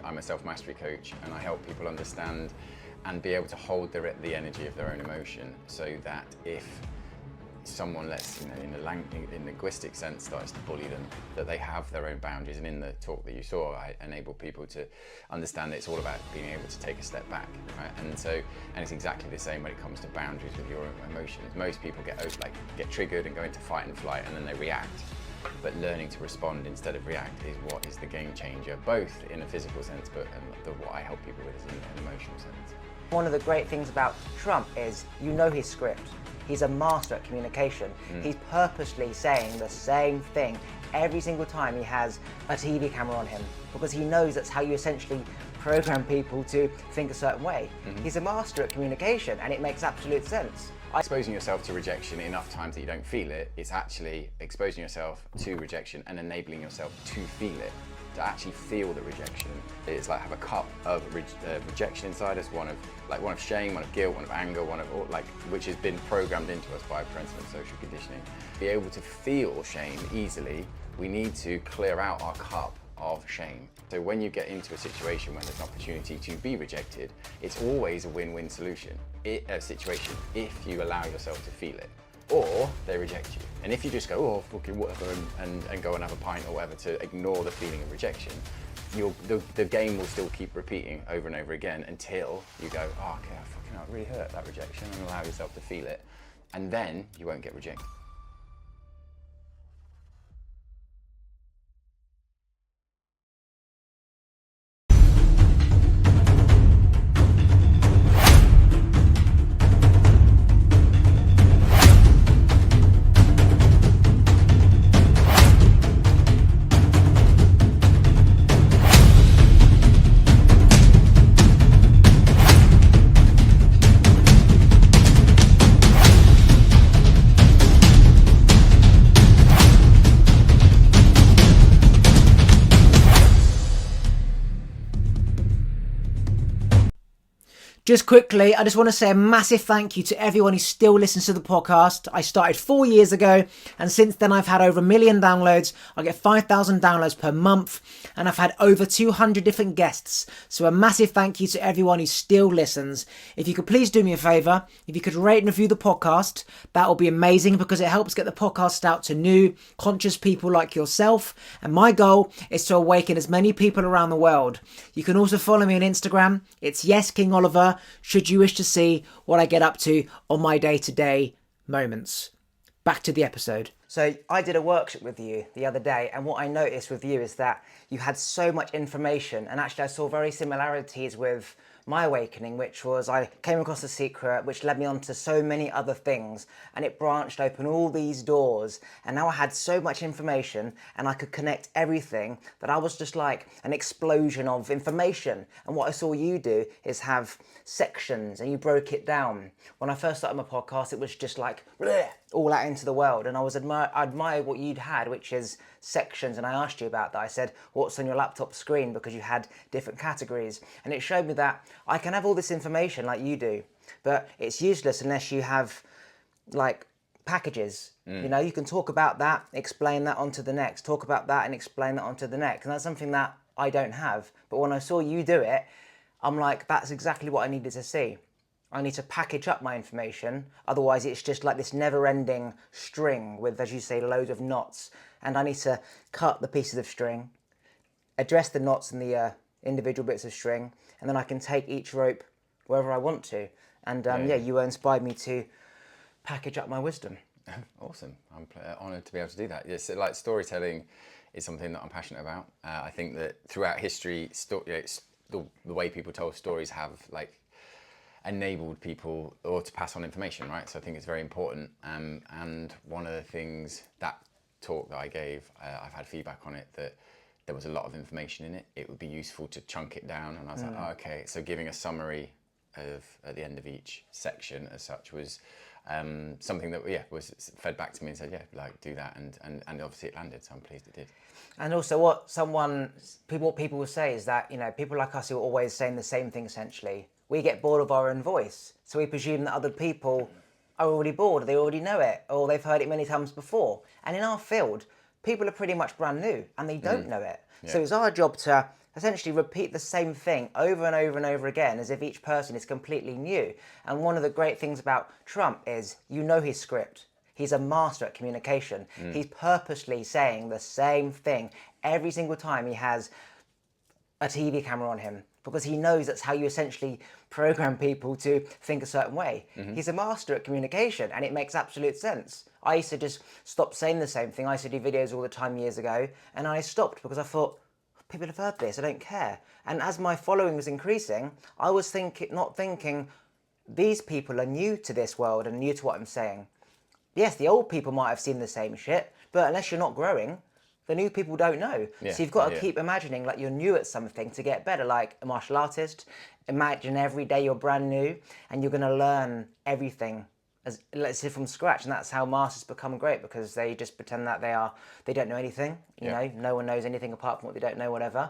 I'm a self-mastery coach, and I help people understand and be able to hold the energy of their own emotion, so that if someone, in the linguistic sense, starts to bully them, that they have their own boundaries. And in the talk that you saw, I enable people to understand that it's all about being able to take a step back, right? And it's exactly the same when it comes to boundaries with your emotions. Most people get triggered and go into fight and flight, and then they react. But learning to respond instead of react is what is the game changer, both in a physical sense, but what I help people with is in an emotional sense. One of the great things about Trump is, his script. He's a master at communication. He's purposely saying the same thing every single time he has a TV camera on him, because he knows that's how you essentially program people to think a certain way. He's a master at communication, and it makes absolute sense. Exposing yourself to rejection enough times that you don't feel it, it's actually exposing yourself to rejection and enabling yourself to feel it, to actually feel the rejection. It's like have a cup of rejection inside us, one of shame, one of guilt, one of anger, which has been programmed into us by parental and social conditioning. To be able to feel shame easily, we need to clear out our cup of shame. So when you get into a situation where there's an opportunity to be rejected, it's always a win-win situation if you allow yourself to feel it. Or they reject you. And if you just go, oh, fucking whatever, and go and have a pint or whatever to ignore the feeling of rejection, the game will still keep repeating over and over again until you go, oh, okay, it really hurt, that rejection, and allow yourself to feel it. And then you won't get rejected. Just quickly, I just want to say a massive thank you to everyone who still listens to the podcast. I started 4 years ago, and since then I've had over 1 million downloads. I get 5,000 downloads per month, and I've had over 200 different guests. So a massive thank you to everyone who still listens. If you could please do me a favour, if you could rate and review the podcast, that will be amazing, because it helps get the podcast out to new, conscious people like yourself. And my goal is to awaken as many people around the world. You can also follow me on Instagram. It's YesKingOliver, should you wish to see what I get up to on my day-to-day moments. Back to the episode. So I did a workshop with you the other day, and what I noticed with you is that you had so much information, and actually I saw very similarities with my awakening, which was I came across a secret which led me on to so many other things, and it branched open all these doors, and now I had so much information and I could connect everything that I was just like an explosion of information. And what I saw you do is have sections, and you broke it down. When I first started my podcast, it was just like bleh, all out into the world, and I admire what you'd had, which is sections. And I asked you about that. I said, what's on your laptop screen, because you had different categories, and it showed me that I can have all this information like you do, but it's useless unless you have like packages. You know, you can talk about that, explain that onto the next, talk about that and explain that onto the next, and that's something that I don't have. But when I saw you do it, I'm like, that's exactly what I needed to see. I need to package up my information, otherwise it's just like this never-ending string with, as you say, loads of knots, and I need to cut the pieces of string, address the knots in the individual bits of string, and then I can take each rope wherever I want to. And you inspired me to package up my wisdom. Awesome. I'm honoured to be able to do that. Yes, like storytelling is something that I'm passionate about. I think that throughout history, the way people tell stories have like enabled people or to pass on information, right? So I think it's very important. And one of the things, that talk that I gave, I've had feedback on it that there was a lot of information in it. It would be useful to chunk it down. And I was like, oh, okay. So giving a summary at the end of each section as such was something that was fed back to me and said, do that, and obviously it landed, so I'm pleased it did. And also what people will say is that, you know, people like us who are always saying the same thing essentially, we get bored of our own voice, so we presume that other people are already bored, or they already know it, or they've heard it many times before. And in our field, people are pretty much brand new and they don't know it. So it's our job to essentially repeat the same thing over and over and over again as if each person is completely new. And one of the great things about Trump is his script. He's a master at communication. He's purposely saying the same thing every single time he has a TV camera on him, because he knows that's how you essentially program people to think a certain way. He's a master at communication, and it makes absolute sense. I used to just stop saying the same thing. I used to do videos all the time years ago, and I stopped because I thought, people have heard this, I don't care. And as my following was increasing, I was not thinking, these people are new to this world and new to what I'm saying. Yes, the old people might have seen the same shit, but unless you're not growing, the new people don't know. Yeah, so you've got to keep imagining like you're new at something to get better, like a martial artist. Imagine every day you're brand new and you're going to learn everything, as let's say, from scratch. And that's how masters become great, because they just pretend that they don't know anything. You know, no one knows anything apart from what they don't know, whatever.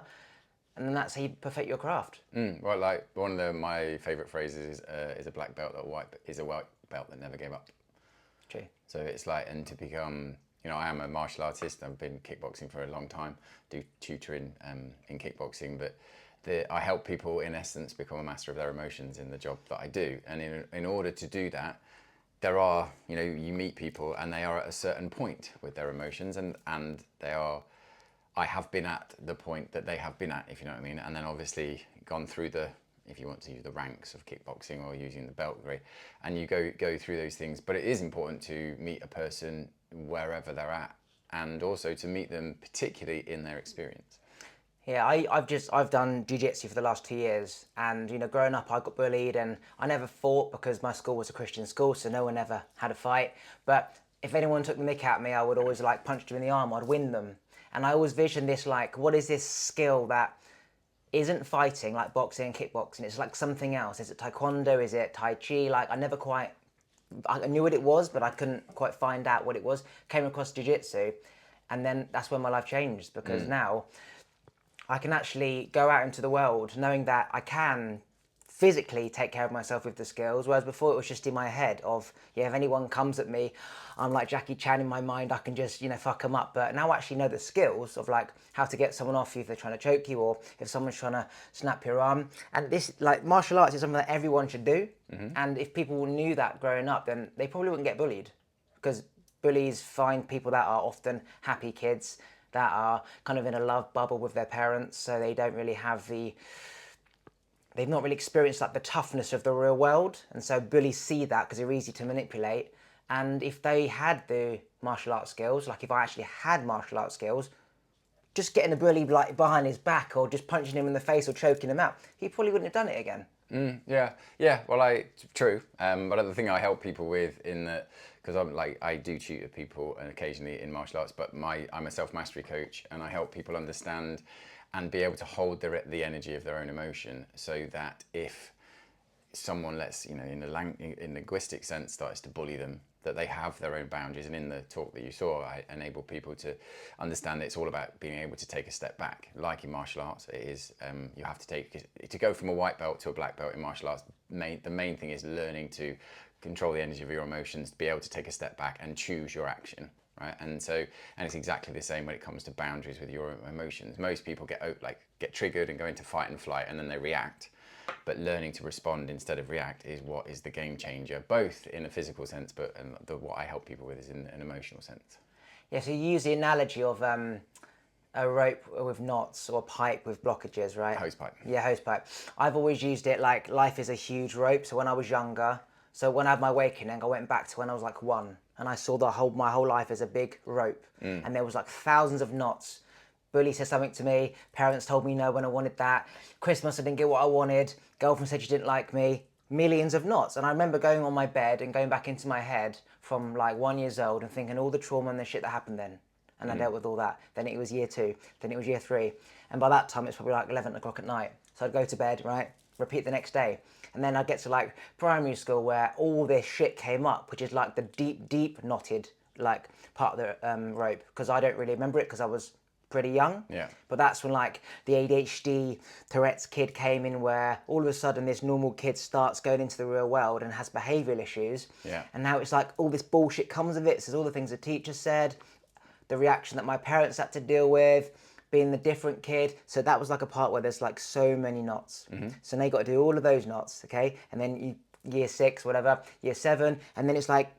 And then that's how you perfect your craft. Well, like one of my favourite phrases is a black belt is a white belt that never gave up. True. So it's like, and to become, I am a martial artist. I've been kickboxing for a long time, do tutoring in kickboxing, but I help people in essence become a master of their emotions in the job that I do. And in order to do that, there are, you meet people and they are at a certain point with their emotions, and I have been at the point that they have been at, if you know what I mean, and then obviously gone through if you want to use the ranks of kickboxing or using the belt grade, and you go through those things. But it is important to meet a person wherever they're at, and also to meet them particularly in their experience. Yeah, I've done jiu-jitsu for the last 2 years, and growing up I got bullied, and I never fought because my school was a Christian school, so no one ever had a fight. But if anyone took the mick at me, I would always punch them in the arm. I'd win them, and I always visioned this what is this skill that isn't fighting like boxing and kickboxing? It's like something else. Is it taekwondo? Is it tai chi? I knew what it was, but I couldn't quite find out what it was. Came across jiu-jitsu, and then that's when my life changed, because now I can actually go out into the world knowing that I can physically take care of myself with the skills, whereas before it was just in my head of, if anyone comes at me, I'm like Jackie Chan in my mind, I can just, fuck them up. But now I actually know the skills of how to get someone off you if they're trying to choke you, or if someone's trying to snap your arm. And this, martial arts is something that everyone should do. And if people knew that growing up, then they probably wouldn't get bullied, because bullies find people that are often happy kids, that are kind of in a love bubble with their parents, so they don't really have they've not really experienced the toughness of the real world, and so bullies see that because they're easy to manipulate. And if they had the martial arts skills, if I actually had martial arts skills, just getting a bully behind his back, or just punching him in the face or choking him out, he probably wouldn't have done it again. Yeah. Well, true. But the thing I help people with because I do tutor people and occasionally in martial arts, but I'm a self-mastery coach, and I help people understand and be able to hold the energy of their own emotion, so that if someone, in a linguistic sense, starts to bully them, that they have their own boundaries. And in the talk that you saw, I enable people to understand that it's all about being able to take a step back. Like in martial arts, it is, you have to go from a white belt to a black belt in martial arts. The main thing is learning to control the energy of your emotions, to be able to take a step back and choose your action. Right, and it's exactly the same when it comes to boundaries with your emotions. Most people get triggered and go into fight and flight, and then they react. But learning to respond instead of react is what is the game changer, both in a physical sense, but what I help people with is in an emotional sense. Yeah, so you use the analogy of a rope with knots, or a pipe with blockages, right? Hose pipe. Yeah, hose pipe. I've always used it like life is a huge rope. So when I was younger, when I had my awakening, I went back to when I was 1, and I saw my whole life as a big rope, and there was thousands of knots. Bully said something to me, parents told me no when I wanted that, Christmas I didn't get what I wanted, girlfriend said she didn't like me, millions of knots. And I remember going on my bed and going back into my head from 1 year old and thinking all the trauma and the shit that happened then. And I dealt with all that. Then it was year 2, then it was year 3. And by that time it's probably 11 o'clock at night. So I'd go to bed, right? Repeat the next day. And then I'd get to primary school, where all this shit came up, which is the deep knotted part of the rope, because I don't really remember it because I was pretty young. Yeah. But that's when the ADHD Tourette's kid came in, where all of a sudden this normal kid starts going into the real world and has behavioural issues. Yeah. And now it's all this bullshit comes of it. So all the things the teacher said, the reaction that my parents had to deal with, being the different kid. So that was like a part where there's like so many knots. So now you got to do all of those knots, okay? And then you year 6, whatever, year 7, and then it's like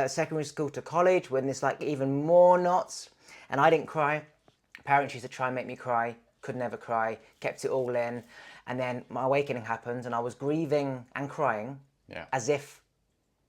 secondary school to college when there's like even more knots. And I didn't cry. Parents used to try and make me cry, could never cry, kept it all in. And then my awakening happened and I was grieving and crying as if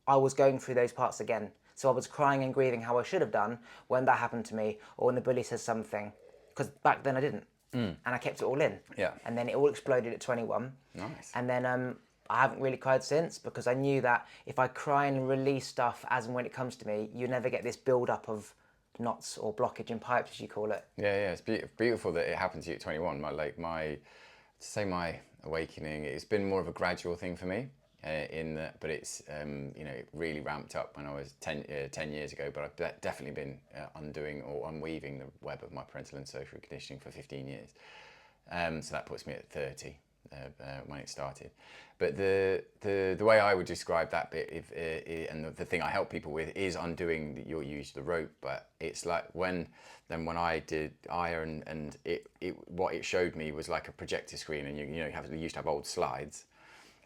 I was going through those parts again. So I was crying and grieving how I should have done when that happened to me, or when the bully says something, because back then I didn't. And I kept it all in. Yeah. And then it all exploded at 21. Nice. And then I haven't really cried since, because I knew that if I cry and release stuff as and when it comes to me, you never get this build up of knots or blockage in pipes, as you call it. Yeah, it's beautiful that it happened to you at 21. My awakening, it's been more of a gradual thing for me. But it's it really ramped up when I was 10 years ago. But I've definitely been undoing or unweaving the web of my parental and social conditioning for 15 years. So that puts me at 30 when it started. But the way I would describe that bit, and the thing I help people with, is undoing your use of the rope. But it's like when I did iron, and what it showed me was like a projector screen, and you used to have old slides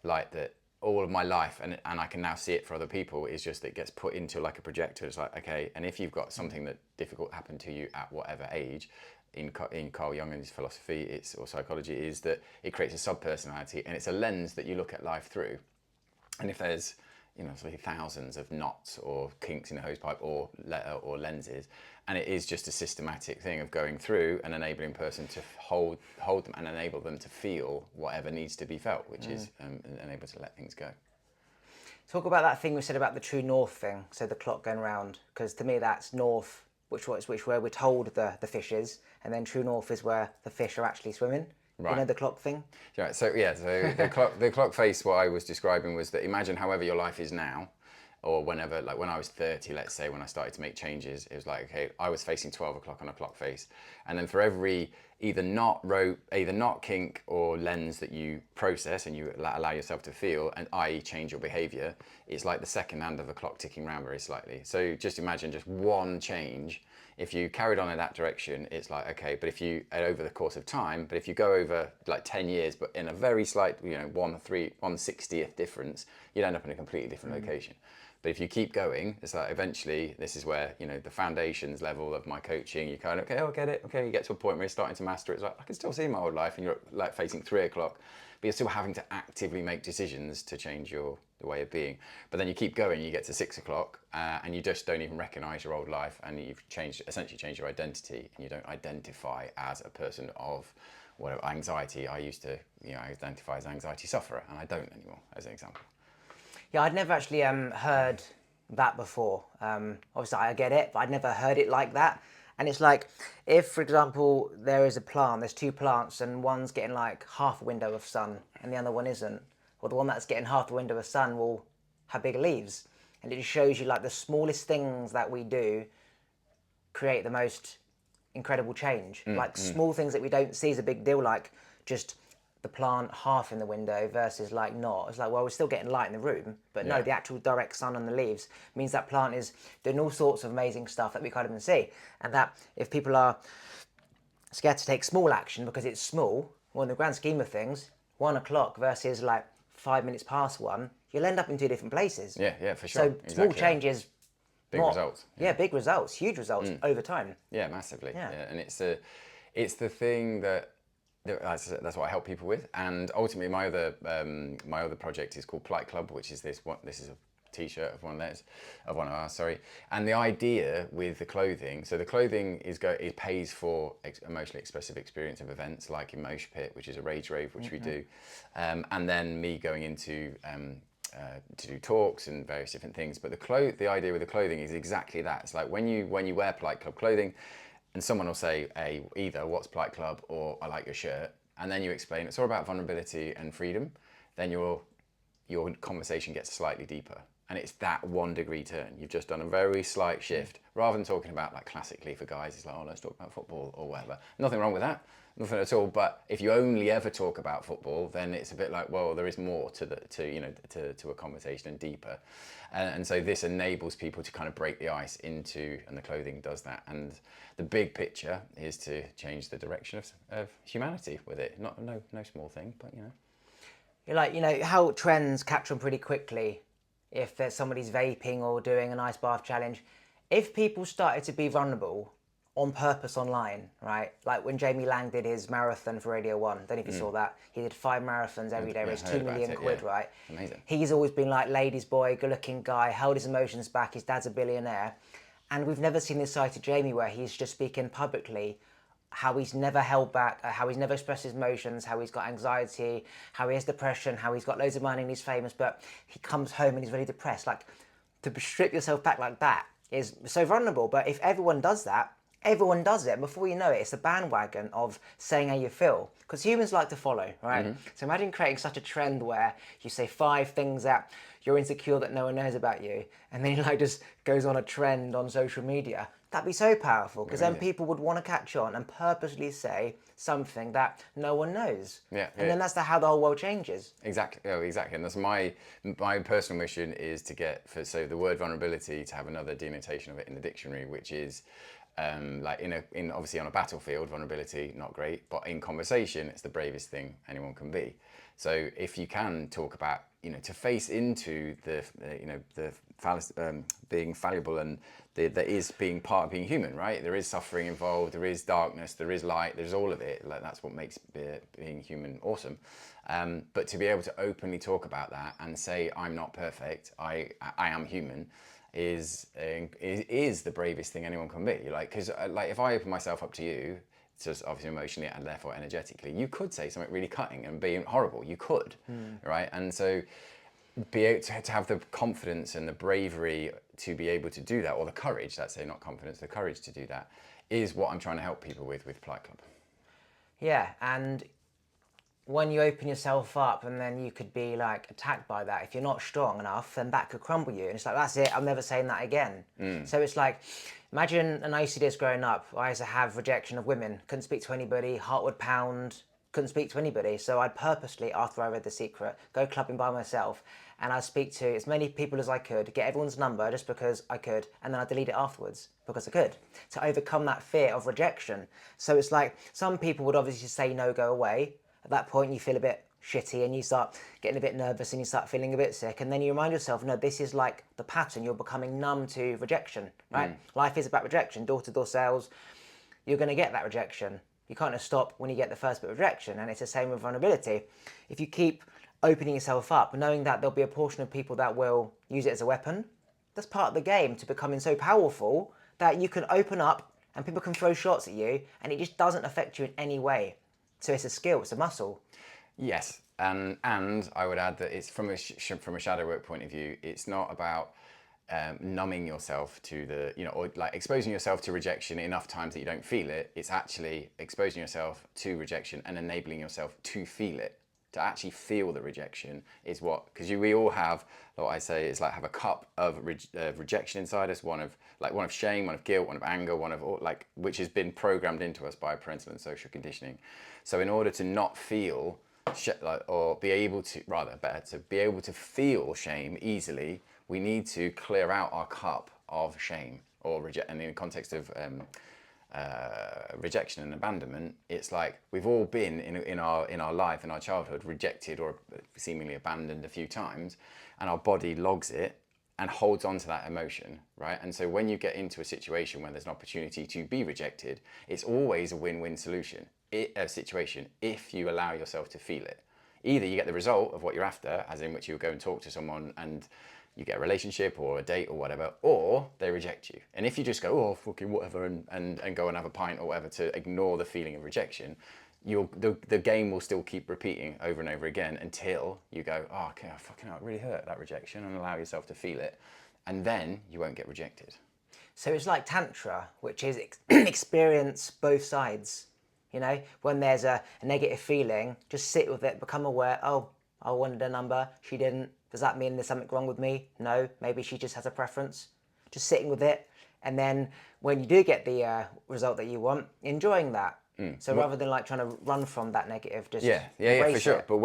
like that. All of my life, and I can now see it for other people, is just that it gets put into like a projector. It's like, okay, and if you've got something that difficult happened to you at whatever age, in Carl Jung's philosophy, or psychology, is that it creates a sub-personality, and it's a lens that you look at life through. And if there's thousands of knots or kinks in a hose pipe or lenses, and it is just a systematic thing of going through and enabling a person to hold them and enable them to feel whatever needs to be felt, which is enable to let things go. Talk about that thing we said about the true north thing, so the clock going round, because to me that's north, which where we're told the fish is, and then true north is where the fish are actually swimming. Right. You know the clock thing? Right, so the clock face, what I was describing was that imagine however your life is now, or whenever, like when I was 30, let's say, when I started to make changes, it was like, okay, I was facing 12 o'clock on a clock face. And then for every either knot, kink or lens that you process and you allow yourself to feel, and i.e. change your behavior, it's like the second hand of a clock ticking round very slightly. So just imagine just one change. If you carried on in that direction, it's like, okay, but if you, over the course of time, but if you go over like 10 years, but in a very slight, 1/60th difference, you'd end up in a completely different location. But if you keep going, it's like eventually, this is where, the foundations level of my coaching, you kind of, okay, I get it. Okay, you get to a point where you're starting to master it. It's like, I can still see my old life, and you're like facing 3 o'clock, but you're still having to actively make decisions to change the way of being. But then you keep going, you get to 6 o'clock, and you just don't even recognize your old life, and you've essentially changed your identity, and you don't identify as a person of whatever anxiety. I used to, identify as an anxiety sufferer, and I don't anymore, as an example. Yeah, I'd never actually heard that before. Obviously, I get it, but I'd never heard it like that. And it's like, if, for example, there's 2 plants, and one's getting like half a window of sun, and the other one isn't, well, the one that's getting half the window of sun will have bigger leaves. And it just shows you like the smallest things that we do create the most incredible change. Small things that we don't see is a big deal, like just the plant half in the window versus like not. It's like, well, we're still getting light in the room, but no, the actual direct sun on the leaves means that plant is doing all sorts of amazing stuff that we can't even see. And that if people are scared to take small action because it's small, well, in the grand scheme of things, 1 o'clock versus like 5 minutes past 1, you'll end up in 2 different places. Yeah, for sure. So small changes. Big results. Yeah, big results, huge results over time. Yeah, massively. Yeah. And it's the thing that that's what I help people with. And ultimately, my other project is called Plight Club, which is this is a T-shirt of one of ours. And the idea with the clothing, so the clothing it pays for emotionally expressive experience of events like Emotion Pit, which is a rage rave, which we do, and then me going into to do talks and various different things. But the idea with the clothing is exactly that. It's like when you wear Plight Club clothing, and someone will say, either what's Plight Club or I like your shirt, and then you explain it's all about vulnerability and freedom, then your conversation gets slightly deeper. And it's that 1 degree turn. You've just done a very slight shift. Rather than talking about, like classically for guys, it's like, oh, let's talk about football or whatever. Nothing wrong with that. nothing at all. But if you only ever talk about football, then it's a bit like, well, there is more to a conversation and deeper. And so this enables people to kind of break the ice into, and the clothing does that. And the big picture is to change the direction of humanity with it. No small thing, but You're like, how trends catch on pretty quickly. If there's somebody's vaping or doing an ice bath challenge, if people started to be vulnerable on purpose online, right? Like when Jamie Lang did his marathon for Radio 1, don't know if you saw that. He did 5 marathons every day, raised 2 million quid, right? Amazing. He's always been like ladies' boy, good looking guy, held his emotions back, his dad's a billionaire. And we've never seen this side of Jamie where he's just speaking publicly how he's never held back, how he's never expressed his emotions, how he's got anxiety, how he has depression, how he's got loads of money and he's famous, but he comes home and he's really depressed. Like, to strip yourself back like that is so vulnerable. But if everyone does that, everyone does it. And before you know it, it's a bandwagon of saying how you feel. Because humans like to follow, right? Mm-hmm. So imagine creating such a trend where you say 5 things that you're insecure that no one knows about you, and then it just goes on a trend on social media. That'd be so powerful, because then people would want to catch on and purposely say something that no one knows. Then that's how the whole world changes. Exactly. Oh, exactly. And that's my personal mission, is to get the word vulnerability to have another denotation of it in the dictionary, which is like in obviously on a battlefield, vulnerability not great, but in conversation, it's the bravest thing anyone can be. So if you can talk about, to face into the being fallible, and there is being part of being human, right? There is suffering involved, there is darkness, there is light, there's all of it. Like, that's what makes being human awesome. But to be able to openly talk about that and say, I'm not perfect, I am human, is the bravest thing anyone can be. Like, because like if I open myself up to you, just obviously emotionally and therefore energetically, you could say something really cutting and be horrible. You could, right? And so be able to have the confidence and the bravery to be able to do that, or the courage, let's say, not confidence, the courage to do that, is what I'm trying to help people with Polite Club. Yeah, and when you open yourself up and then you could be like attacked by that, if you're not strong enough, then that could crumble you. And it's like, that's it, I'm never saying that again. So it's like, imagine, and I used to do this growing up, I used to have rejection of women, couldn't speak to anybody, heart would pound, couldn't speak to anybody. So I'd purposely, after I read The Secret, go clubbing by myself, and I'd speak to as many people as I could, get everyone's number just because I could, and then I'd delete it afterwards because I could, to overcome that fear of rejection. So it's like, some people would obviously say no, go away. At that point, you feel a bit shitty and you start getting a bit nervous and you start feeling a bit sick. And then you remind yourself, no, this is like the pattern. You're becoming numb to rejection, right? Life is about rejection, door-to-door sales. You're going to get that rejection. You can't just stop when you get the first bit of rejection. And it's the same with vulnerability. If you keep opening yourself up, knowing that there'll be a portion of people that will use it as a weapon, that's part of the game to becoming so powerful that you can open up and people can throw shots at you and it just doesn't affect you in any way. So it's a skill, it's a muscle. Yes, and I would add that it's from a shadow work point of view, it's not about numbing yourself to or like exposing yourself to rejection enough times that you don't feel it. It's actually exposing yourself to rejection and enabling yourself to feel it. To actually feel the rejection is what, because we all have, what I say is like have a cup of rejection inside us, one of shame, one of guilt, one of anger, one of which has been programmed into us by parental and social conditioning. So in order to not feel or be able to feel shame easily, we need to clear out our cup of shame or reject. And in the context of rejection and abandonment, it's like we've all been in our life, in our childhood, rejected or seemingly abandoned a few times, and our body logs it and holds on to that emotion, right? And so when you get into a situation where there's an opportunity to be rejected, it's always a win-win situation if you allow yourself to feel it. Either you get the result of what you're after, as in which you go and talk to someone and you get a relationship or a date or whatever, or they reject you. And if you just go, oh, fucking whatever, and go and have a pint or whatever to ignore the feeling of rejection, the game will still keep repeating over and over again until you go, oh, okay, fucking hell, it really hurt, that rejection, and allow yourself to feel it. And then you won't get rejected. So it's like Tantra, which is experience both sides. When there's a negative feeling, just sit with it, become aware, oh, I wanted a number, she didn't. Does that mean there's something wrong with me? No, maybe she just has a preference. Just sitting with it. And then when you do get the result that you want, enjoying that. So rather than like trying to run from that negative, just yeah, for embrace sure. it. But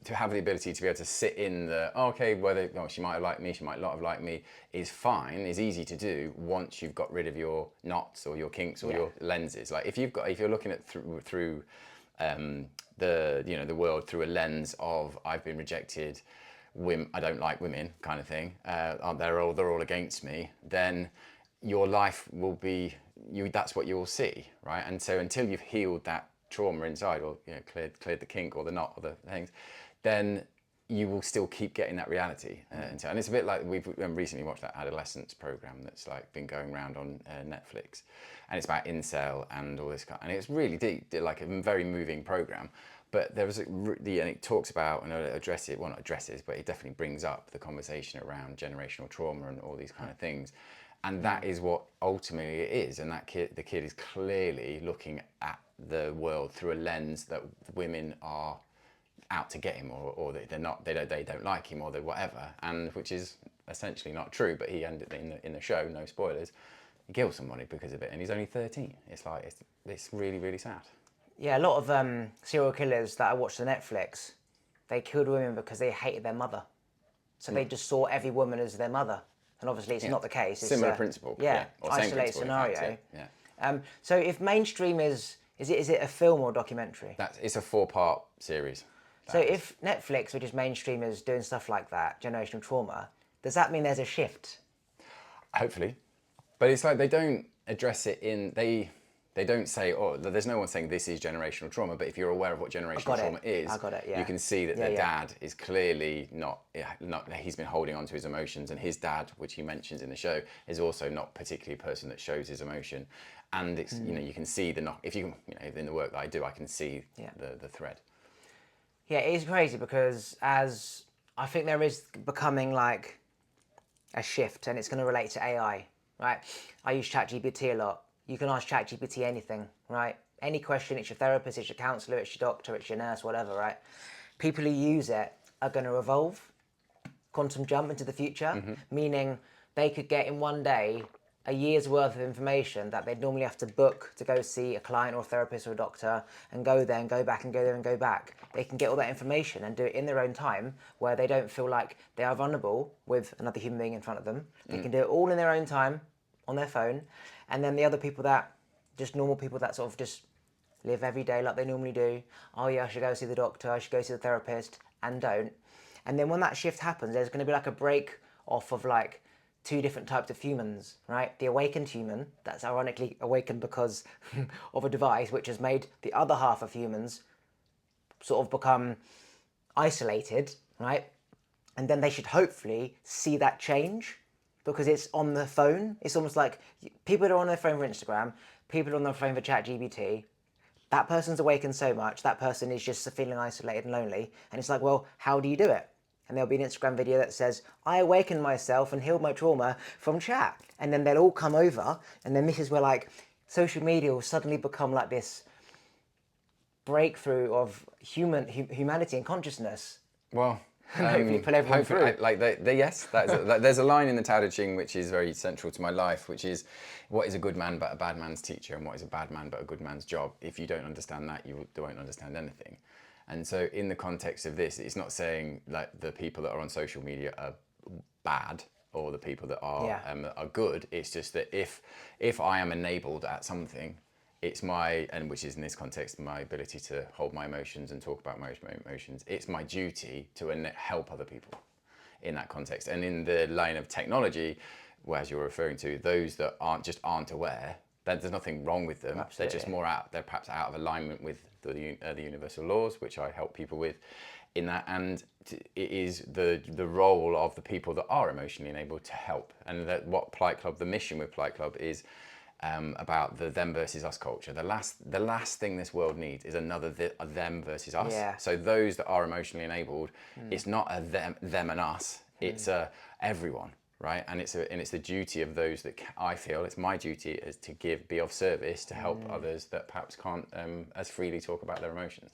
to have the ability to be able to sit in whether she might have liked me, she might not have liked me, is fine, is easy to do once you've got rid of your knots or your kinks or your lenses. Like if you're looking at through the world through a lens of I've been rejected, I don't like women kind of thing, they're all against me, then your life will be that's what you'll see, right? And so until you've healed that trauma inside, or cleared the kink or the knot or the things, then you will still keep getting that reality. And it's a bit like we've recently watched that adolescence program that's like been going around on Netflix, and it's about incel and all this and it's really deep, like a very moving program. But there was and it talks about and not addresses, but it definitely brings up the conversation around generational trauma and all these kind of things. And that is what ultimately it is. And the kid is clearly looking at the world through a lens that women are out to get him, or they don't like him, or whatever. And which is essentially not true. But he ended in the show, no spoilers, he killed somebody because of it, and he's only 13. It's like it's really, really sad. Yeah, a lot of serial killers that I watched on Netflix, they killed women because they hated their mother. So they just saw every woman as their mother. And obviously it's not the case. It's Similar principle. Yeah, or same isolated principle, scenario. in fact, yeah. So if mainstream is it a film or a documentary? It's a 4-part series. So if Netflix, which is mainstream, is doing stuff like that, generational trauma, does that mean there's a shift? Hopefully. But it's like they don't address it they don't say, there's no one saying this is generational trauma, but if you're aware of what generational trauma is, you can see that their dad is clearly not, he's been holding on to his emotions, and his dad, which he mentions in the show, is also not particularly a person that shows his emotion. And it's, you can see in the work that I do, I can see the thread. Yeah, it is crazy because as I think there is becoming like a shift, and it's going to relate to AI, right? I use ChatGPT a lot. You can ask ChatGPT anything, right? Any question, it's your therapist, it's your counsellor, it's your doctor, it's your nurse, whatever, right? People who use it are going to evolve, quantum jump into the future, meaning they could get in one day a year's worth of information that they'd normally have to book to go see a client or a therapist or a doctor, and go there and go back and go there and go back. They can get all that information and do it in their own time, where they don't feel like they are vulnerable with another human being in front of them. They can do it all in their own time on their phone. And then the other people just normal people that sort of just live every day like they normally do. Oh yeah, I should go see the doctor, I should go see the therapist, and don't. And then when that shift happens, there's going to be like a break off of like 2 different types of humans, right? The awakened human, that's ironically awakened because of a device which has made the other half of humans sort of become isolated, right? And then they should hopefully see that change, because it's on the phone. It's almost like people are on their phone for Instagram, people are on their phone for ChatGPT. That person's awakened so much, that person is just feeling isolated and lonely. And it's like, well, how do you do it? And there'll be an Instagram video that says, I awakened myself and healed my trauma from chat. And then they'll all come over. And then this is where like social media will suddenly become like this breakthrough of humanity and consciousness. Well, hopefully pull everyone through. Yes, there's a line in the Tao Te Ching which is very central to my life, which is, what is a good man but a bad man's teacher, and what is a bad man but a good man's job? If you don't understand that, you won't understand anything. And so in the context of this, it's not saying like the people that are on social media are bad, or the people that are good. It's just that if I am enabled at something, it's and which is in this context, my ability to hold my emotions and talk about my emotions, it's my duty to help other people in that context. And in the line of technology, where, as you're referring to, those that aren't aware, that there's nothing wrong with them. Absolutely. They're just they're perhaps out of alignment with the universal laws, which I help people with in that. And it is the role of the people that are emotionally enabled to help. And that what Polite Club, the mission with Polite Club is, about the them versus us culture. The last thing this world needs is another them versus us. Yeah. So those that are emotionally enabled, it's not a them and us. It's everyone, right? And it's the duty of those that I feel it's my duty is to be of service to help others that perhaps can't as freely talk about their emotions.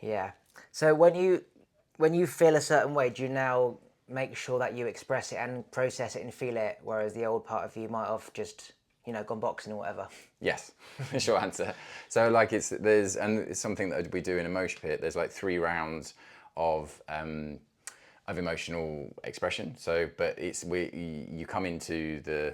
Yeah. So when you feel a certain way, do you now make sure that you express it and process it and feel it, whereas the old part of you might have just gone boxing or whatever. Yes, short answer. So like it's something that we do in Emotion Pit. There's like 3 rounds of emotional expression. So, but you come into the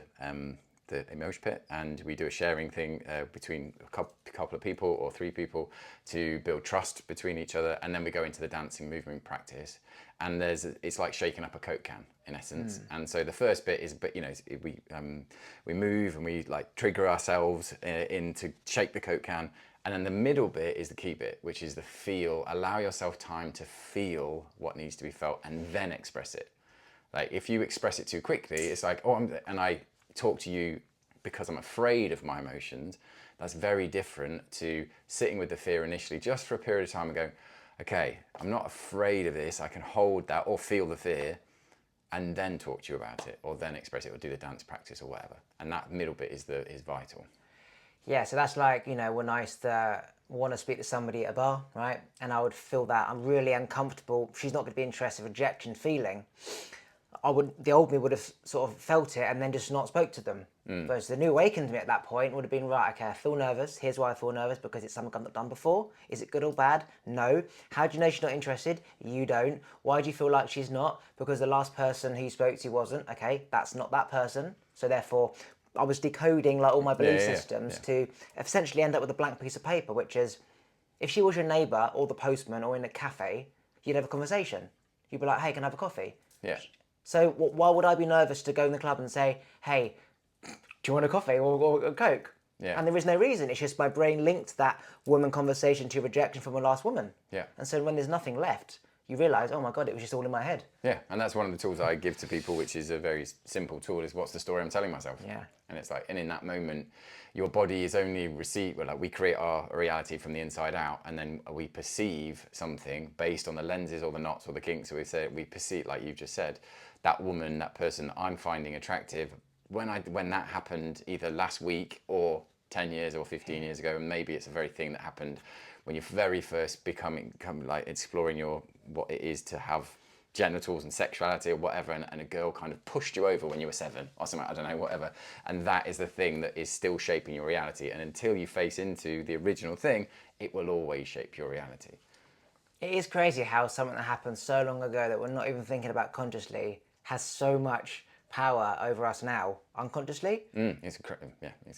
Emotion Pit and we do a sharing thing between a couple of people or 3 people to build trust between each other, and then we go into the dancing movement practice. And it's like shaking up a Coke can in essence. And so the first bit is, we move and we like trigger ourselves in to shake the Coke can. And then the middle bit is the key bit, which is the feel. Allow yourself time to feel what needs to be felt and then express it. Like if you express it too quickly, it's like, and I talk to you because I'm afraid of my emotions. That's very different to sitting with the fear initially just for a period of time and going, okay, I'm not afraid of this. I can hold that or feel the fear and then talk to you about it or then express it or do the dance practice or whatever. And that middle bit is vital. Yeah, so that's like, when I used to want to speak to somebody at a bar, right? And I would feel that I'm really uncomfortable. She's not going to be interested, rejection feeling. The old me would have sort of felt it and then just not spoke to them. Whereas the new awakened me at that point would have been, right, okay, I feel nervous. Here's why I feel nervous, because it's something I've not done before. Is it good or bad? No. How do you know she's not interested? You don't. Why do you feel like she's not? Because the last person who you spoke to wasn't. Okay, that's not that person. So therefore, I was decoding like all my belief systems to essentially end up with a blank piece of paper, which is, if she was your neighbour or the postman or in a cafe, you'd have a conversation. You'd be like, hey, can I have a coffee? Yeah. So why would I be nervous to go in the club and say, hey, do you want a coffee or a Coke? Yeah. And there is no reason. It's just my brain linked that woman conversation to rejection from a last woman. Yeah. And so when there's nothing left, you realise, oh my God, it was just all in my head. Yeah, and that's one of the tools I give to people, which is a very simple tool, is what's the story I'm telling myself? Yeah. And it's like, and in that moment, your body is only we create our reality from the inside out, and then we perceive something based on the lenses or the knots or the kinks. So we perceive, like you've just said, that woman, that person I'm finding attractive, when that happened either last week or 10 years or 15 years ago, and maybe it's a very thing that happened when you're very first exploring what it is to have genitals and sexuality or whatever, and a girl kind of pushed you over when you were 7 or something, I don't know, whatever. And that is the thing that is still shaping your reality. And until you face into the original thing, it will always shape your reality. It is crazy how something that happened so long ago that we're not even thinking about consciously has so much power over us now, unconsciously. It's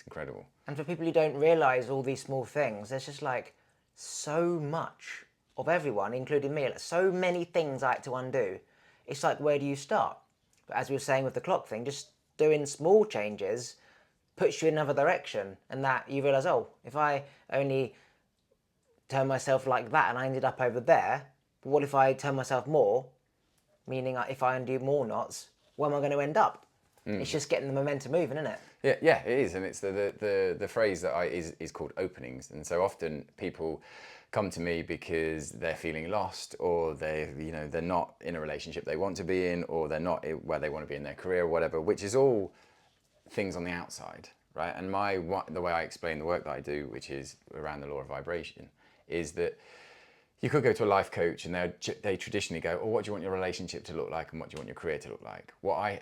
incredible. And for people who don't realise all these small things, there's just like so much of everyone, including me, like so many things I had to undo. It's like, where do you start? But as we were saying with the clock thing, just doing small changes puts you in another direction, and that you realise, oh, if I only turn myself like that and I ended up over there, but what if I turn myself more, meaning if I undo more knots, where am I going to end up? It's just getting the momentum moving, isn't it? Yeah, it is, and it's the phrase that is called openings. And so often people come to me because they're feeling lost, or they're not in a relationship they want to be in, or they're not where they want to be in their career or whatever, which is all things on the outside, right? And the way I explain the work that I do, which is around the law of vibration, is that you could go to a life coach and they traditionally go, oh, what do you want your relationship to look like, and what do you want your career to look like?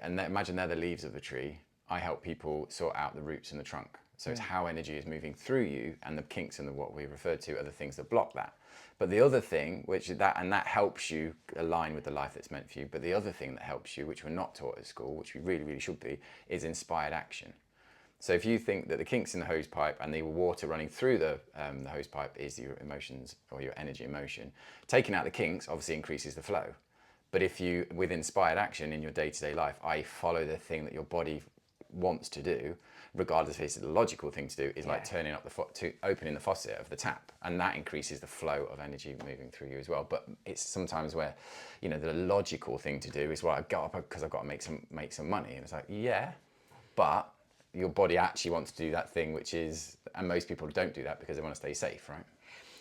Imagine they're the leaves of the tree. I help people sort out the roots and the trunk. So it's how energy is moving through you, and the kinks and what we refer to are the things that block that. But the other thing, that helps you align with the life that's meant for you. But the other thing that helps you, which we're not taught at school, which we really, really should be, is inspired action. So if you think that the kinks in the hose pipe and the water running through the hose pipe is your emotions or your energy emotion, taking out the kinks obviously increases the flow. But if you, with inspired action in your day-to-day life, follow the thing that your body wants to do, regardless if it's the logical thing to do, is like turning up opening the faucet of the tap, and that increases the flow of energy moving through you as well. But it's sometimes where, the logical thing to do is, well, I got up because I've got to make some money, and it's like, yeah, but your body actually wants to do that thing, which is, and most people don't do that because they want to stay safe, right?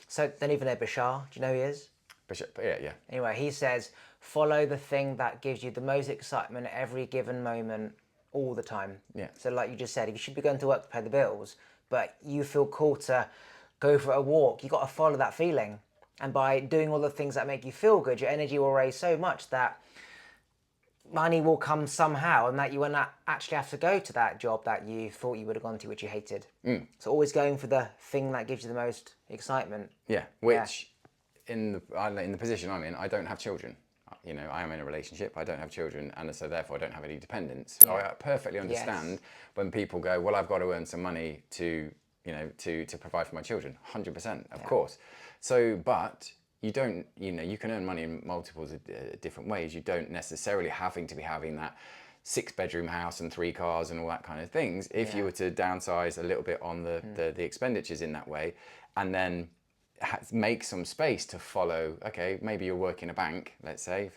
So then even Bashar, do you know who he is? Bishop, yeah. Anyway, he says, follow the thing that gives you the most excitement at every given moment, all the time. Yeah. So like you just said, if you should be going to work to pay the bills, but you feel called to go for a walk, you got to follow that feeling. And by doing all the things that make you feel good, your energy will raise so much that money will come somehow, and that you will not actually have to go to that job that you thought you would have gone to, which you hated. So always going for the thing that gives you the most excitement. Yeah, which in the position I'm in, I don't have children. You know, I am in a relationship, I don't have children, and so therefore I don't have any dependents. So I perfectly understand when people go, well, I've got to earn some money to, you know, to provide for my children. 100%, of course. So, but you don't, you know, you can earn money in multiples of different ways. You don't necessarily having to be having that 6-bedroom house and 3 cars and all that kind of things. If you were to downsize a little bit on the expenditures in that way, and then make some space to follow, okay, maybe you're working a bank, let's say,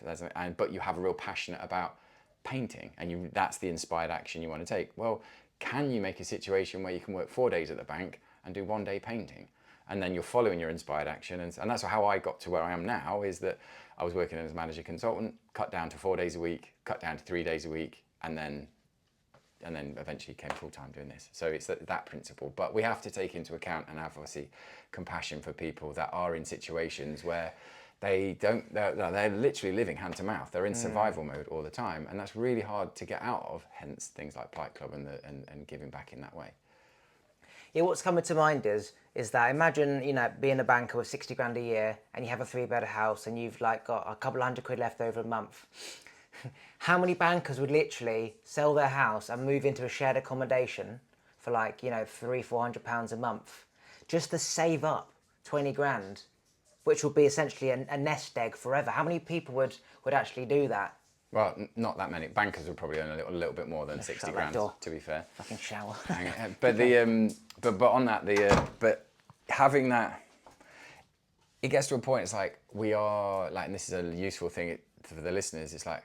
but you have a real passion about painting, and that's the inspired action you want to take. Well, can you make a situation where you can work 4 days at the bank and do 1 day painting? And then you're following your inspired action. And that's how I got to where I am now, is that I was working as a manager consultant, cut down to 4 days a week, cut down to 3 days a week, and then eventually came full-time doing this. So it's that principle. But we have to take into account and have obviously compassion for people that are in situations where they're literally living hand to mouth. They're in survival mode all the time. And that's really hard to get out of, hence things like Plight Club and giving back in that way. Yeah, what's coming to mind is that imagine, you know, being a banker with 60 grand a year and you have a 3-bed house and you've like got a couple £100 left over a month. How many bankers would literally sell their house and move into a shared accommodation for like, you know, £300-400 a month just to save up 20 grand, which would be essentially a nest egg forever? How many people would actually do that? Well, not that many. Bankers would probably earn a little bit more than 60 grand, to be fair. Fucking shower. But but on that, but having that, it gets to a point. It's like we are like, and this is a useful thing for the listeners. It's like,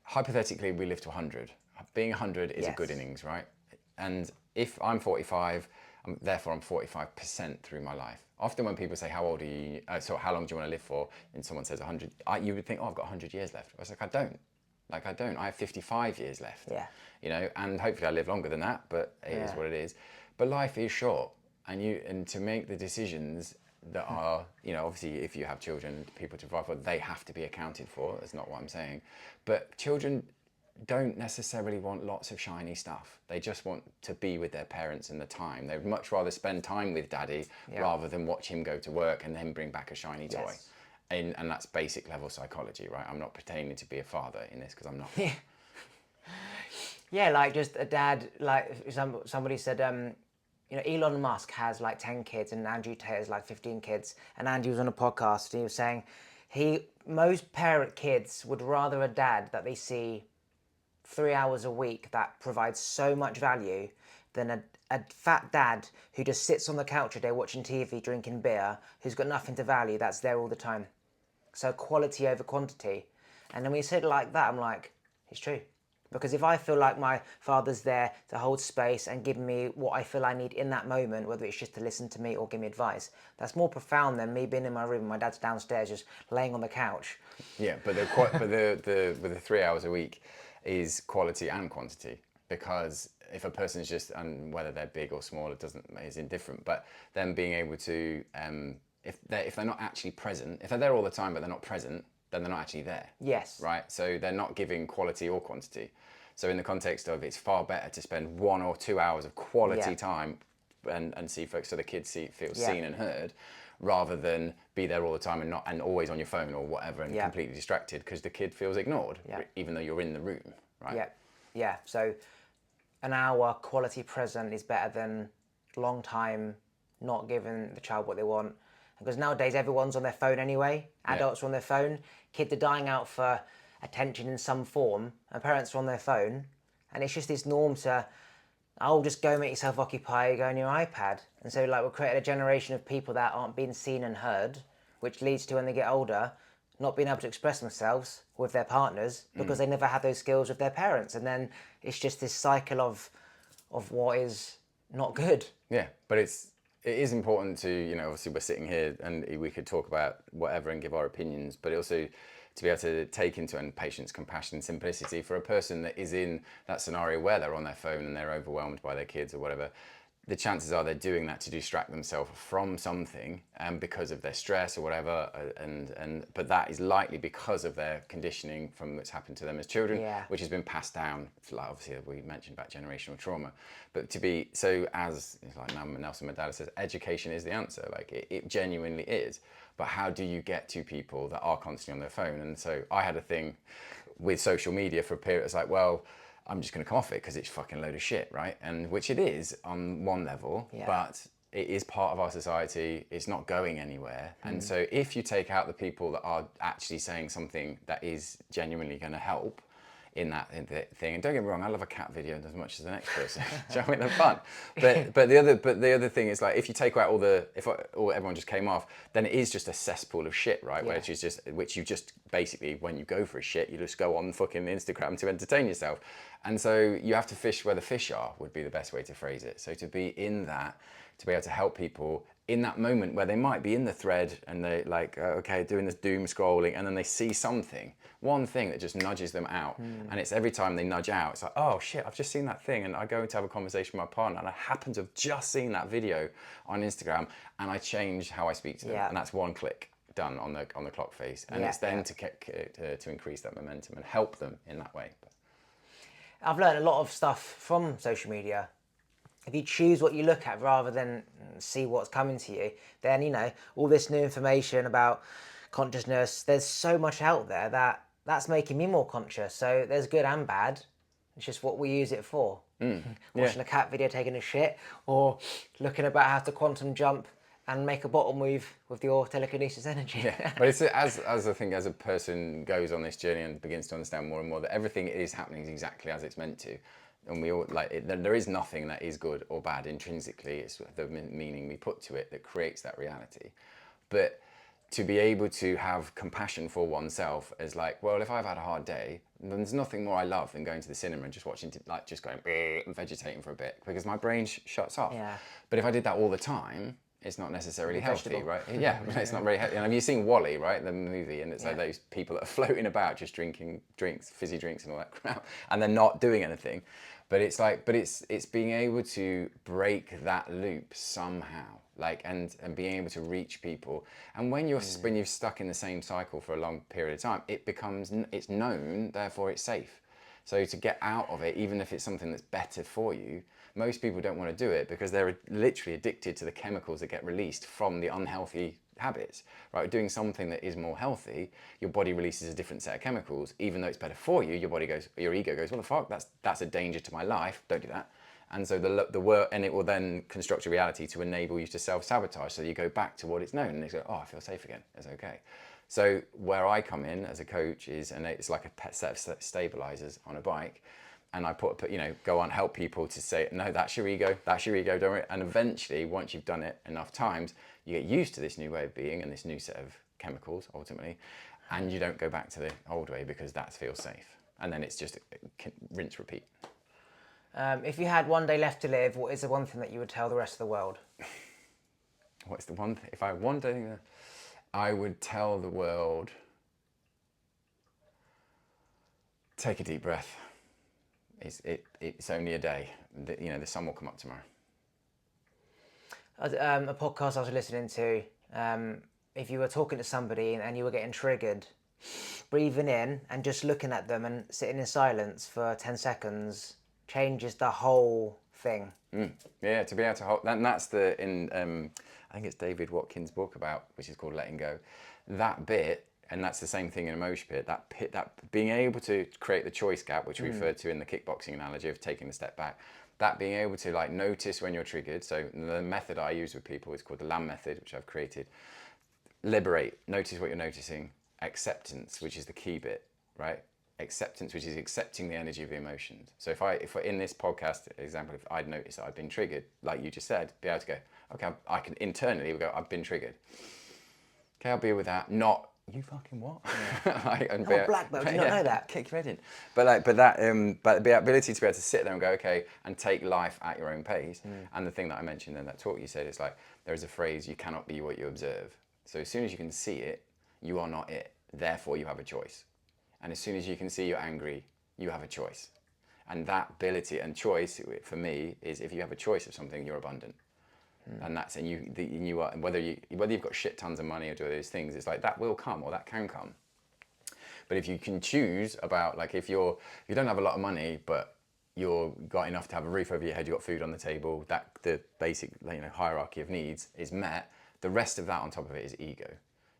hypothetically, we live to 100. Being 100 is a good innings, right? And if I'm 45, therefore I'm 45% through my life. Often when people say, how old are you? So how long do you want to live for? And someone says 100, you would think, oh, I've got 100 years left. I was like, I don't. I have 55 years left. Yeah. You know, and hopefully I live longer than that, but it is what it is. But life is short, and to make the decisions that are, you know, obviously if you have children, people to provide for, they have to be accounted for. That's not what I'm saying. But children don't necessarily want lots of shiny stuff. They just want to be with their parents and the time. They'd much rather spend time with daddy rather than watch him go to work and then bring back a shiny toy. And that's basic level psychology, right? I'm not pretending to be a father in this because I'm not. Yeah, like just a dad, like somebody said, you know, Elon Musk has like 10 kids and Andrew Tate has like 15 kids. And Andy was on a podcast and he was saying most parent kids would rather a dad that they see 3 hours a week that provides so much value than a fat dad who just sits on the couch a day watching TV, drinking beer, who's got nothing to value, that's there all the time. So quality over quantity. And then when you say it like that, I'm like, it's true. Because if I feel like my father's there to hold space and give me what I feel I need in that moment, whether it's just to listen to me or give me advice, that's more profound than me being in my room and my dad's downstairs just laying on the couch. Yeah, but with the 3 hours a week is quality and quantity. Because if a person's just, and whether they're big or small, is indifferent. But them being able to, if they're not actually present, if they're there all the time but they're not present, then they're not actually there. Yes. Right? So they're not giving quality or quantity. So in the context of, it's far better to spend 1 or 2 hours of quality time and see folks, so the kids feel seen and heard, rather than be there all the time and always on your phone or whatever and completely distracted because the kid feels ignored, even though you're in the room, right? Yeah. So an hour quality present is better than long time not giving the child what they want. Because nowadays everyone's on their phone anyway. Adults are on their phone. Kids are dying out for attention in some form. And parents are on their phone. And it's just this norm to, just go make yourself occupied, go on your iPad. And so like we're creating a generation of people that aren't being seen and heard, which leads to when they get older, not being able to express themselves with their partners because they never had those skills with their parents. And then it's just this cycle of what is not good. Yeah, but it is important to, you know, obviously we're sitting here and we could talk about whatever and give our opinions, but also to be able to take into account patience, compassion, simplicity for a person that is in that scenario where they're on their phone and they're overwhelmed by their kids or whatever. the chances are they're doing that to distract themselves from something, because of their stress or whatever, but that is likely because of their conditioning from what's happened to them as children, which has been passed down. Like obviously we mentioned about generational trauma, but to be so, as like Nelson Mandela says, education is the answer. Like it genuinely is. But how do you get to people that are constantly on their phone? And so I had a thing with social media for a period. It's like, well, I'm just going to come off it because it's fucking load of shit, right? And which it is on one level, but it is part of our society. It's not going anywhere. And so if you take out the people that are actually saying something that is genuinely going to help in the thing, and don't get me wrong, I love a cat video as much as the next person. Do you know what I mean? They're fun. But the other thing is, like, if you take out if everyone just came off, then it is just a cesspool of shit, right? Which you just basically, when you go for a shit, you just go on fucking Instagram to entertain yourself. And so you have to fish where the fish are, would be the best way to phrase it. So to be in that, to be able to help people in that moment where they might be in the thread and they like, okay, doing this doom scrolling, and then they see something, one thing that just nudges them out. And it's every time they nudge out, it's like, oh shit, I've just seen that thing. And I go to have a conversation with my partner and I happen to have just seen that video on Instagram, and I change how I speak to them. And that's one click done on the clock face. And it's then to increase that momentum and help them in that way. I've learned a lot of stuff from social media. If you choose what you look at rather than see what's coming to you, then, you know, all this new information about consciousness, there's so much out there that's making me more conscious. So there's good and bad. It's just what we use it for. Watching a cat video taking a shit, or looking about how to quantum jump and make a bottle move with your telekinesis energy. But it's as I think, as a person goes on this journey and begins to understand more and more that everything is happening exactly as it's meant to. And we all like it, there is nothing that is good or bad intrinsically. It's the meaning we put to it that creates that reality. But to be able to have compassion for oneself as like, well, if I've had a hard day, then there's nothing more I love than going to the cinema and just watching, just going and vegetating for a bit, because my brain shuts off. But if I did that all the time, it's not necessarily healthy, right? It's not very healthy. And have you seen Wall-E, right, the movie? And it's like those people that are floating about just drinking drinks, fizzy drinks and all that crap, and they're not doing anything. But it's like, it's being able to break that loop somehow, like, and being able to reach people. And when you're stuck in the same cycle for a long period of time, it's known, therefore it's safe. So to get out of it, even if it's something that's better for you, most people don't want to do it because they're literally addicted to the chemicals that get released from the unhealthy habits, right? Doing something that is more healthy, your body releases a different set of chemicals. Even though it's better for you, your ego goes, what the fuck? That's a danger to my life. Don't do that. And so the work, and it will then construct a reality to enable you to self-sabotage. So you go back to what it's known, and they go, oh, I feel safe again. It's okay. So where I come in as a coach is, and it's like a pet set of stabilizers on a bike. And I go on, help people to say, no, that's your ego, don't worry. And eventually, once you've done it enough times, you get used to this new way of being and this new set of chemicals, ultimately, and you don't go back to the old way because that feels safe. And then it's just rinse, repeat. If you had one day left to live, what is the one thing that you would tell the rest of the world? What's the one thing? If I had one day, I would tell the world, take a deep breath. It's only a day. The sun will come up tomorrow. A podcast I was listening to, if you were talking to somebody and you were getting triggered, breathing in and just looking at them and sitting in silence for 10 seconds changes the whole thing. Yeah, to be able to hold, and that's I think it's David Watkins' book which is called Letting Go. That bit, and that's the same thing in a mosh pit, that being able to create the choice gap, which we referred to in the kickboxing analogy of taking a step back, that being able to like notice when you're triggered. So the method I use with people is called the LAM method, which I've created. Liberate, notice what you're noticing. Acceptance, which is the key bit, right? Acceptance, which is accepting the energy of the emotions. So if we're in this podcast example, if I'd noticed that I'd been triggered, like you just said, be able to go, okay, I can internally go, I've been triggered. Okay, I'll be with that. Not, you fucking what? I'm a black belt. Do you not know that? Kick your head in. But the ability to be able to sit there and go, okay, and take life at your own pace. And the thing that I mentioned in that talk you said is like, there is a phrase, you cannot be what you observe. So as soon as you can see it, you are not it. Therefore, you have a choice. And as soon as you can see you're angry, you have a choice. And that ability and choice for me is, if you have a choice of something, you're abundant. And that's, and you are, whether you've got shit tons of money or do those things, it's like that will come, or that can come. But if you can choose about, like, if you don't have a lot of money, but you're got enough to have a roof over your head, you've got food on the table, that the basic, hierarchy of needs is met, the rest of that on top of it is ego.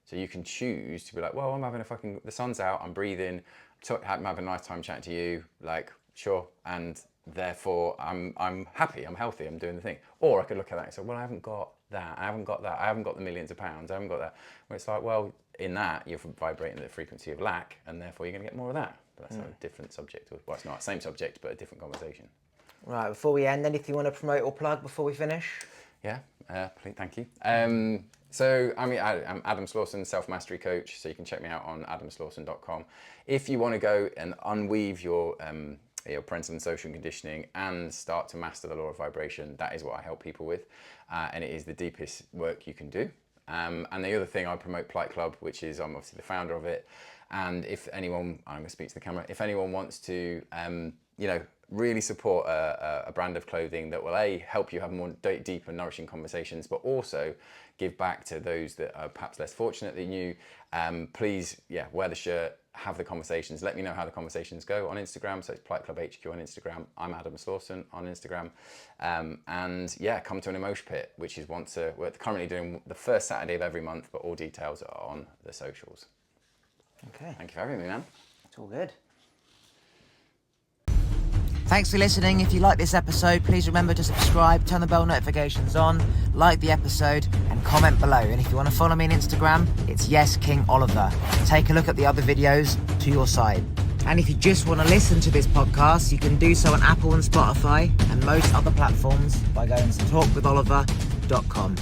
So you can choose to be like, well, I'm having the sun's out, I'm breathing, I'm having a nice time chatting to you, like, sure, and therefore I'm happy, I'm healthy, I'm doing the thing. Or I could look at that and say, well, I haven't got that, I haven't got the millions of pounds, I haven't got that. Where it's like, well, in that, you're vibrating at the frequency of lack, and therefore you're going to get more of that. But that's a different subject. Well, it's not the same subject, but a different conversation. Right, before we end, anything you want to promote or plug before we finish? Yeah, please, thank you. So, I'm Adam Slowsonn, self-mastery coach, so you can check me out on adamslowsonn.com. If you want to go and unweave your parental and social conditioning and start to master the law of vibration, that is what I help people with, and it is the deepest work you can do. And the other thing, I promote Plight Club, which is, I'm obviously the founder of it. And if anyone, I'm going to speak to the camera, if anyone wants to, really support a brand of clothing that will help you have more deep and nourishing conversations, but also give back to those that are perhaps less fortunate than you, please, wear the shirt, have the conversations, let me know how the conversations go on Instagram. So it's Plight Club HQ on Instagram. I'm Adam Slowsonn on Instagram. Come to an Emotion Pit, which is we're currently doing the first Saturday of every month, but all details are on the socials. Okay. Thank you for having me, man. It's all good. Thanks for listening. If you like this episode, please remember to subscribe, turn the bell notifications on, like the episode, and comment below. And if you want to follow me on Instagram, it's YesKingOliver. Take a look at the other videos to your side. And if you just want to listen to this podcast, you can do so on Apple and Spotify and most other platforms by going to talkwitholiver.com.